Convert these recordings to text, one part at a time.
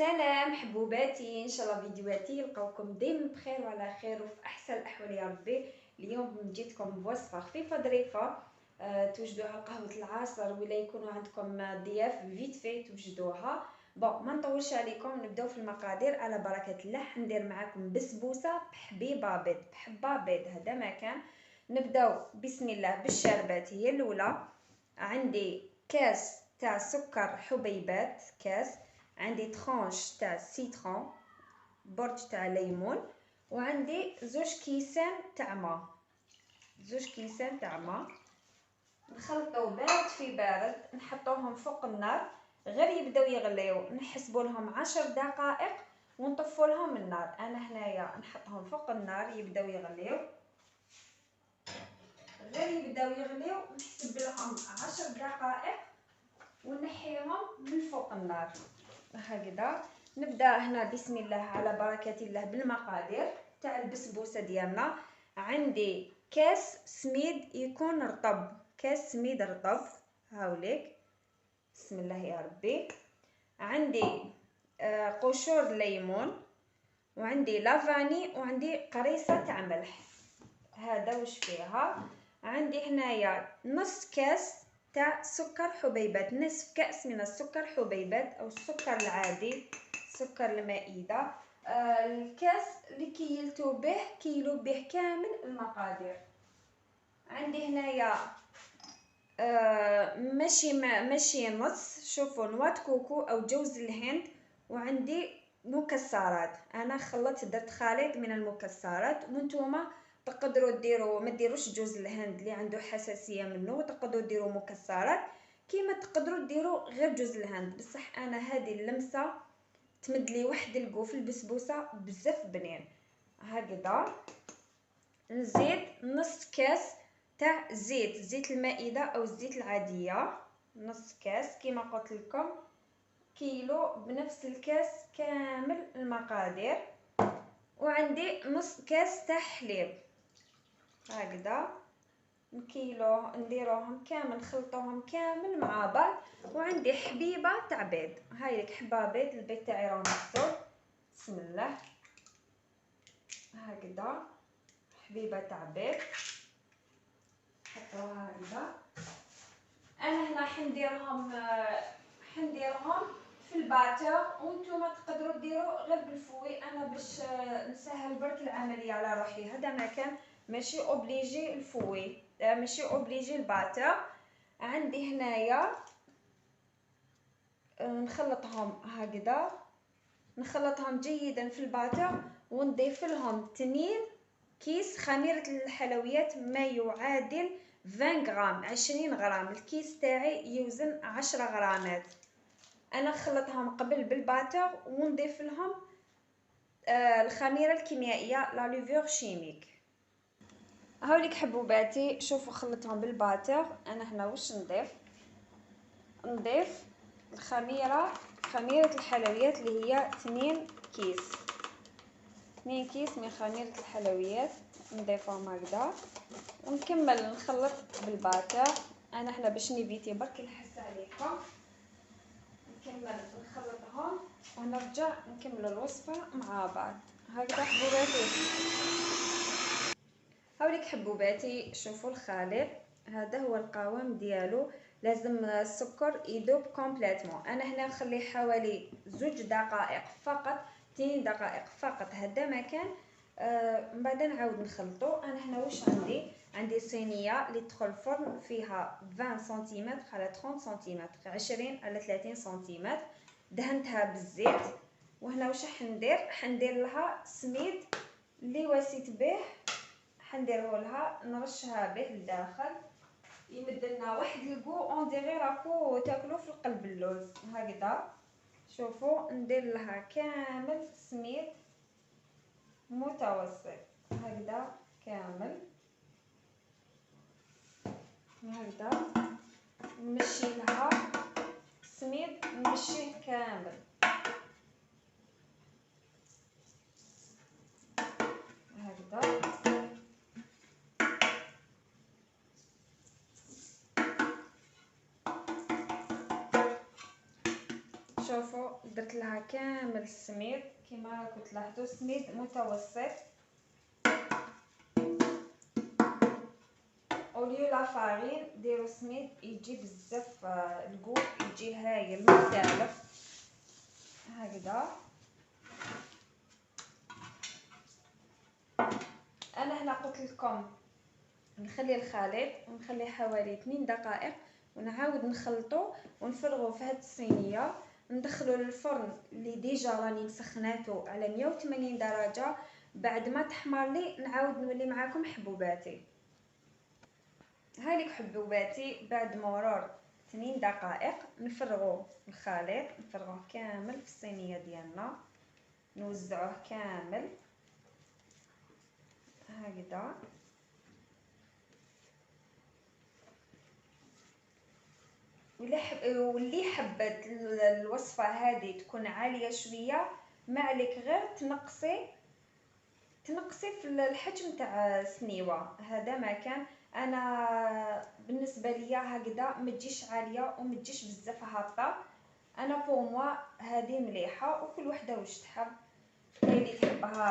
سلام حبوباتي، ان شاء الله فيديوهاتي يلقاوكم دايما بخير وعلى خير وفي احسن الاحوال يا ربي. اليوم جيتكم بوصفه خفيفه ظريفه. توجدوها قهوه العصر ولا يكونوا عندكم ضياف فيت في توجدوها. ما نطولش عليكم، نبداو في المقادير على بركه الله. ندير معاكم بسبوسه بحبيبه بيض بحبه بيض، هذا ما كان. نبداو بسم الله بالشربات. هي الاولى عندي كاس تاع سكر حبيبات، كاس. عندي ترونش تاع سيترون، برج تاع ليمون. وعندي زوج كيسان تاع ما، نخلطو بارد في بارد، نحطوهم فوق النار غير يبداو يغليو، نحسبوا لهم 10 دقائق ونطفوا لهم النار. انا هنايا نحطهم فوق النار يبداو يغليو، غير يبداو يغليو نحسب لهم 10 دقائق ونحيهم من فوق النار هكذا. نبدا هنا بسم الله على بركه الله بالمقادير تاع البسبوسه ديالنا. عندي كاس سميد يكون رطب، كاس سميد رطب هاوليك، بسم الله يا ربي. عندي قشور ليمون، وعندي لافاني، وعندي قريصه تاع ملح. هذا وش فيها. عندي هنايا نص كاس تاع سكر حبيبات، نصف كأس من السكر حبيبات أو السكر العادي، سكر المائدة. الكاس اللي كيلتو به كيلو به كامل المقادير. عندي هنايا ماشي نص، شوفوا نوات كوكو أو جوز الهند. وعندي مكسرات، أنا درت خليط من المكسرات، وانتوما تقدروا ديروا ما ديروش جوز الهند اللي عنده حساسيه منه، تقدروا ديروا مكسرات كيما تقدروا ديروا غير جوز الهند. بصح انا هذه اللمسه تمد لي واحد الكو في البسبوسه بزاف بنين هكذا. نزيد نص كاس تاع زيت المائده او الزيت العاديه، نص كاس كيما قلت لكم، كيلو بنفس الكاس كامل المقادير. وعندي نص كاس تاع حليب هكذا، نكيلوه نديروهم كامل نخلطوهم كامل مع بعض. وعندي حبيبه تاع بيض، هاي لك حبه بيض، البيض تاعي راه مغسول، بسم الله هكذا. حبيبه تاع بيض حطوها هكذا. انا هنا حنديرهم في الباتر، وانتم تقدروا ديروا غير بالفوي. انا باش نسهل برك العمليه على روحي، هذا ما كان ماشي اوبليجي الفوي، ماشي اوبليجي الباتر. عندي هنايا نخلطهم هكذا، نخلطهم جيدا في الباتر، ونضيف لهم 2 كيس خميره الحلويات ما يعادل 20 غرام، 20 غرام. الكيس تاعي يوزن 10 غرامات. انا نخلطهم قبل بالباتر ونضيف لهم الخميره الكيميائيه لا لوفور شيميك. هاوليك حبوباتي، شوفوا خلطهم بالباتر. انا هنا واش نضيف خميره الحلويات اللي هي 2 كيس من خميره الحلويات، نضيفهم هكذا ونكمل نخلط بالباتر. انا هنا باش نيفيتي برك نحس عليكم، نكمل نخلطهم ونرجع نكمل الوصفه مع بعض هكذا حبوباتي. هاوليك حبوباتي، شوفوا الخليط هذا هو القوام ديالو. لازم السكر يذوب كومبليتمون. انا هنا نخليه حوالي 2 دقائق فقط، 2 دقائق فقط، هذا ما كان. من بعد نعاود نخلطو. انا هنا واش عندي صينيه اللي تدخل الفرن فيها 20 سنتيمتر على 30 سنتيمتر، 20 على 30 سنتيمتر، دهنتها بالزيت. وهنا واش حندير لها سميد اللي واسيت به، حنديره لها نرشها به لداخل، يمد لنا واحد الكو اون ديغي راكو تاكلو في القلب اللوز هكذا. شوفوا ندير لها كامل سميد متوسط هكذا كامل هكذا، نمشي لها سميد، نمشيه كامل هكذا. شوفوا درت لها كامل السميد كما راكم تلاحظوا، سميد متوسط. اوليو لا فارين ديروا سميد يجي بزاف الكول، يجي هايل مختلف هكذا. انا هنا قلت لكم نخلي الخليط ونخلي حوالي 2 دقائق ونعاود نخلطو ونفرغوه في هاد الصينيه، ندخلو للفرن اللي ديجا راني مسخناتو على 180 درجه. بعد ما تحمر لي نعاود نولي معاكم حبوباتي. هايليك حبوباتي بعد مرور 2 دقائق نفرغو الخليط، نفرغوه كامل في الصينيه ديالنا، نوزعوه كامل هكذا. واللي حبت الوصفه هذه تكون عاليه شويه، ما عليك غير تنقصي في الحجم تاع السنيوه. هذا ما كان. انا بالنسبه ليا هكذا ما تجيش عاليه وما تجيش بزاف هابطه. انا بو موا هذه مليحه، وكل وحده واش تحب. كاين اللي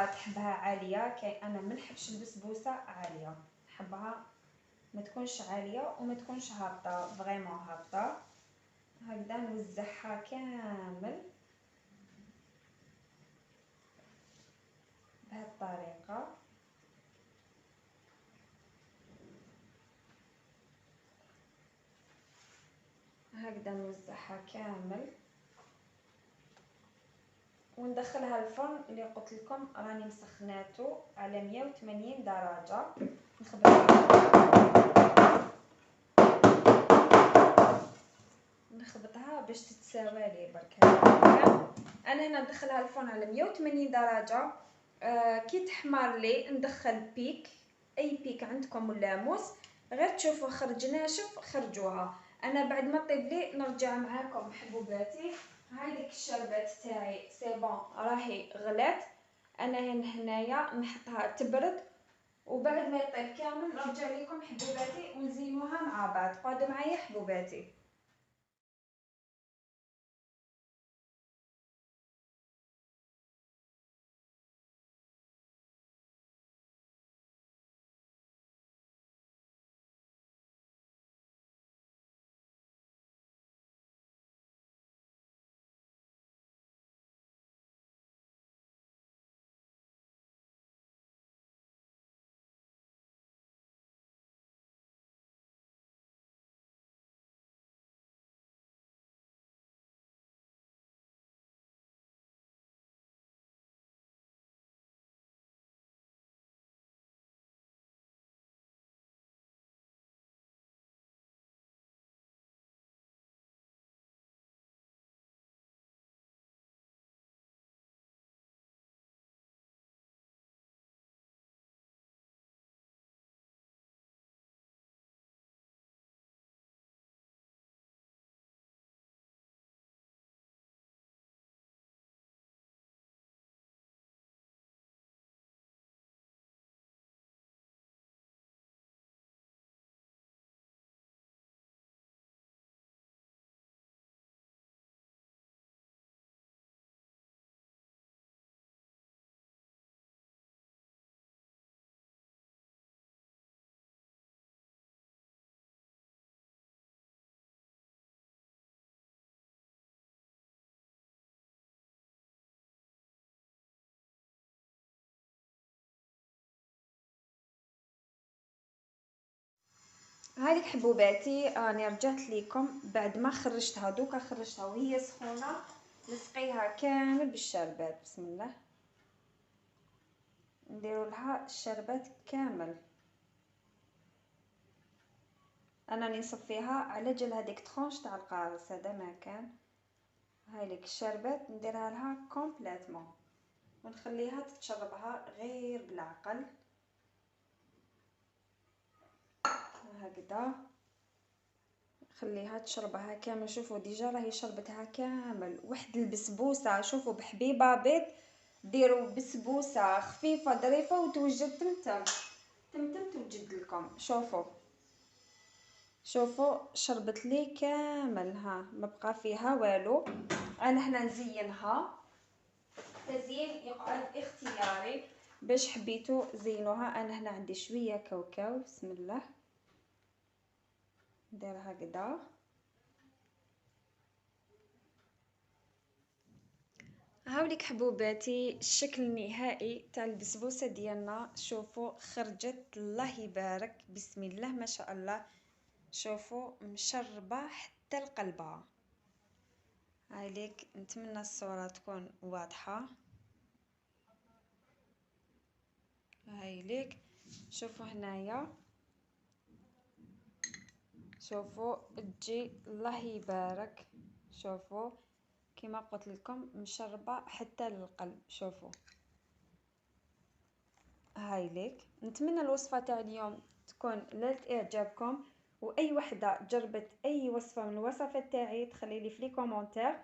تحبها عاليه، كاين انا ما نحبش البسبوسه عاليه، نحبها ما تكونش عاليه وما تكونش هابطه فريمون هابطه. هكذا نوزعها كامل بهذه الطريقه. هكذا نوزعها كامل وندخلها الفرن اللي قلت لكم راني مسخناتو على 180 درجه. نخبطها باش تتساوى لي برك. انا هنا ندخلها الفرن على 180 درجه. كي تحمر لي ندخل بيك، اي بيك عندكم ولا موس، غير تشوفوا خرج ناشف خرجوها. انا بعد ما طيب لي نرجع معاكم حبوباتي. هايديك الشربات تاعي سي بون راهي غلات. انا هنايا نحطها تبرد وبعد ما يطيب كامل نرجع لكم حبوباتي ونزينوها مع بعض. قعدوا معايا حبوباتي. هذيك حبوباتي راني رجعت لكم بعد ما خرجتها. دوكا خرجتها وهي سخونه، نسقيها كامل بالشربات. بسم الله، نديروا لها الشربات كامل. انا نصفيها على جال هذيك ترونش تاع القارص. هذا ما كان. هايليك الشربات نديرها لها كومبليتمون ونخليها تتشربها غير بالعقل هكذا. خليها تشربها كامل. شوفوا ديجا راهي شربتها كامل. واحد البسبوسه، شوفوا بحبيبه بيض ديروا بسبوسه خفيفه ظريفه وتوجد تمتم توجد لكم. شوفوا شوفوا شربت لي كامل، ها ما بقى فيها والو. انا هنا نزينها، تزيين يقعد اختياري، باش حبيتو زينوها. انا هنا عندي شويه كاوكاو، بسم الله ندير هكذا. هاوليك حبوباتي الشكل النهائي تاع البسبوسه ديالنا. شوفوا خرجت الله يبارك، بسم الله ما شاء الله. شوفوا مشربه حتى لقلبها. هايليك نتمنى الصوره تكون واضحه. هايليك شوفوا هنايا، شوفوا تجي الله يبارك. شوفوا كما قلت لكم مشربه حتى للقلب. شوفوا هايليك، نتمنى الوصفه تاع اليوم تكون نالت اعجابكم، واي وحده جربت اي وصفه من الوصفات تاعي تخلي لي في لي كومونتير،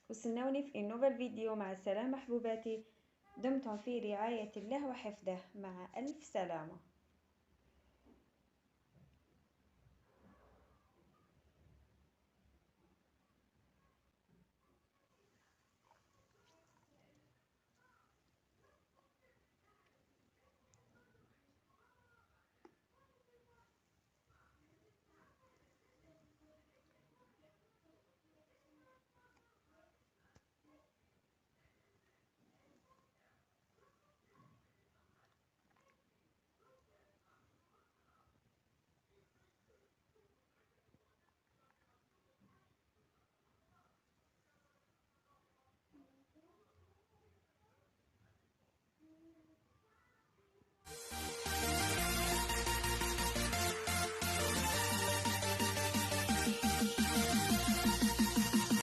وستناوني في نوفل فيديو. مع السلامه حبوباتي، دمتم في رعايه الله وحفظه، مع الف سلامه.